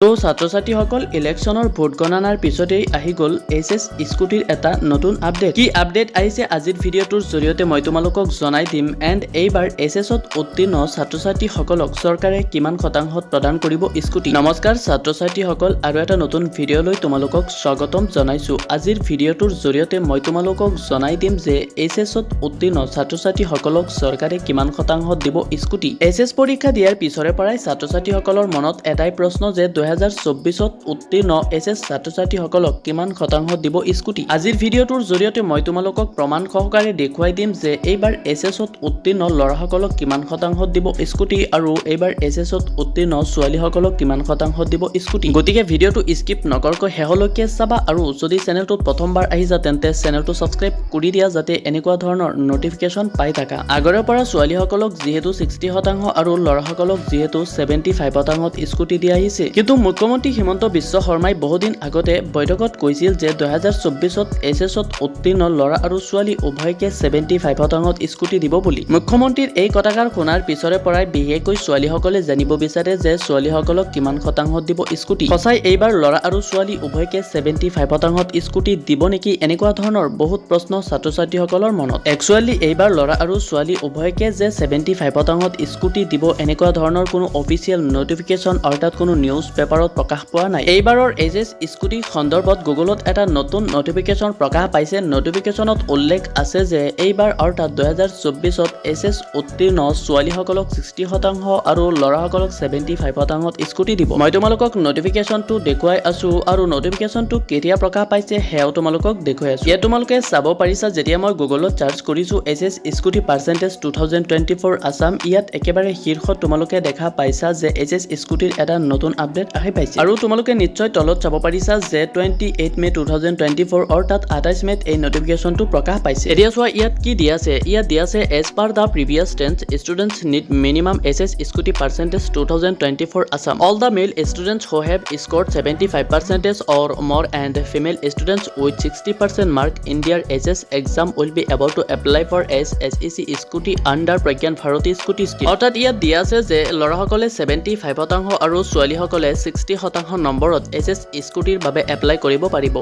তো ছাত্ৰ-ছাত্ৰীসকল ইলেকশ্যনৰ ভোট গণনাৰ পিছতেই আহি গ'ল এছএছ স্কুটিৰ এটা নতুন আপডেট। কি আপডেট আহিছে আজিৰ ভিডিঅ'টোৰ জৰিয়তে মই তোমালোকক জনাই দিম। এণ্ড এইবাৰ এছএছত উত্তীৰ্ণ ছাত্ৰ-ছাত্ৰীসকলক চৰকাৰে কিমান শতাংশত প্ৰদান কৰিব স্কুটি। নমস্কাৰ ছাত্ৰ-ছাত্ৰীসকল, আৰু এটা নতুন ভিডিঅ'লৈ তোমালোকক স্বাগতম জনাইছোঁ। আজিৰ ভিডিঅ'টোৰ জৰিয়তে মই তোমালোকক জনাই দিম যে এছএছত উত্তীৰ্ণ ছাত্ৰ-ছাত্ৰীসকলক চৰকাৰে কিমান শতাংশত দিব স্কুটি। এছএছ পৰীক্ষা দিয়াৰ পিছৰে পৰাই ছাত্ৰ-ছাত্ৰীসকলৰ মনত এটাই প্ৰশ্ন যে 2024ত উত্তীৰ্ণ এছএছ ছাত্ৰ-ছাত্ৰীসকলক কিমান শতাংশত দিব স্কুটি। আজিৰ ভিডিঅ'টোৰ জৰিয়তে মই তোমালোকক প্ৰমাণ সহকাৰে দেখুৱাই দিম যে এইবাৰ এছএছত উত্তীৰ্ণ ল'ৰাসকলক কিমান শতাংশত দিব স্কুটি আৰু এইবাৰ এছএছত উত্তীৰ্ণ ছোৱালীসকলক কিমান শতাংশত দিব স্কুটি। গতিকে ভিডিঅ'টো স্কিপ নকৰাকৈ শেষলৈকে চাবা, আৰু যদি চেনেলটোত প্ৰথমবাৰ আহিছা তেন্তে চেনেলটো ছাবস্ক্ৰাইব কৰি দিয়া যাতে এনেকুৱা ধৰণৰ নটিফিকেশ্যন পাই থাকা। আগৰে পৰা ছোৱালীসকলক যিহেতু 60% আৰু ল'ৰাসকলক যিহেতু 75% স্কুটি দিয়া আহিছে। কিন্তু মুখ্যমন্ত্ৰী হিমন্ত বিশ্ব শৰ্মাই বহুদিন আগতে বৈঠকত কৈছিল যে 2024ত এছএছত উত্তীৰ্ণ ল'ৰা আৰু ছোৱালী উভয়কে 75% স্কুটি দিব বুলি। মুখ্যমন্ত্ৰীৰ এই কথাষাৰ শুনাৰ পিছৰে পৰাই বিশেষকৈ ছোৱালীসকলে জানিব বিচাৰে যে ছোৱালীসকলক কিমান শতাংশত দিব স্কুটি। সঁচাই এইবাৰ ল'ৰা আৰু ছোৱালী উভয়কে 75% স্কুটি দিব নেকি? এনেকুৱা ধৰণৰ বহুত প্ৰশ্ন ছাত্ৰ-ছাত্ৰীসকলৰ মনত। একচুৱেলি এইবাৰ ল'ৰা আৰু ছোৱালী উভয়কে যে 75% স্কুটি দিব এনেকুৱা ধৰণৰ কোনো অফিচিয়েল নটিফিকেশ্যন অৰ্থাৎ কোনো নিউজ পেপাৰত প্ৰকাশ পোৱা নাই। এইবাৰৰ এছএছ স্কুটি সন্দৰ্ভত গুগলত এটা নতুন নটিফিকেশ্যন প্ৰকাশ পাইছে। নটিফিকেশ্যনত উল্লেখ আছে যে এইবাৰ অৰ্থাৎ 2024ত এছএছ উত্তীৰ্ণ ছোৱালীসকলক 60% আৰু ল'ৰাসকলক 75% স্কুটি দিব। মই তোমালোকক নটিফিকেশ্যনটো দেখুৱাই আছো, আৰু নটিফিকেশ্যনটো কেতিয়া প্ৰকাশ পাইছে সেয়াও তোমালোকক দেখুৱাই আছো। ইয়াত তোমালোকে চাব পাৰিছা যেতিয়া মই গুগলত চাৰ্চ কৰিছো এছএছ স্কুটি পাৰ্চেণ্টেজ 2024 আছাম, ইয়াত একেবাৰে শীৰ্ষত তোমালোকে দেখা পাইছা যে এছএছ স্কুটিৰ এটা নতুন আপডেট আহি পাইছে। আৰু তোমালোকে নিশ্চয় তলত চাব পাৰিছা যে 28 মে 2024 অৰ্থাৎ 28 মেত এই নটিফিকেশ্যনটো প্ৰকাশ পাইছে। এতিয়া চোৱা ইয়াত কি দিয়া আছে। ইয়াত দিয়া আছে as per the previous tens students need minimum SS scooty percentage 2024 Assam. All the male students who have scored 75% or more and female students with 60% mark in their SS exam will be able to apply for SSEC scooty under Pragyan Bharati scooty scheme। অৰ্থাৎ ইয়াত দিয়া আছে যে ল'ৰাসকলে 75% আৰু ছোৱালীসকলে 60% নম্বৰত SS স্কুটিৰ বাবে এপ্লাই কৰিব পাৰিব।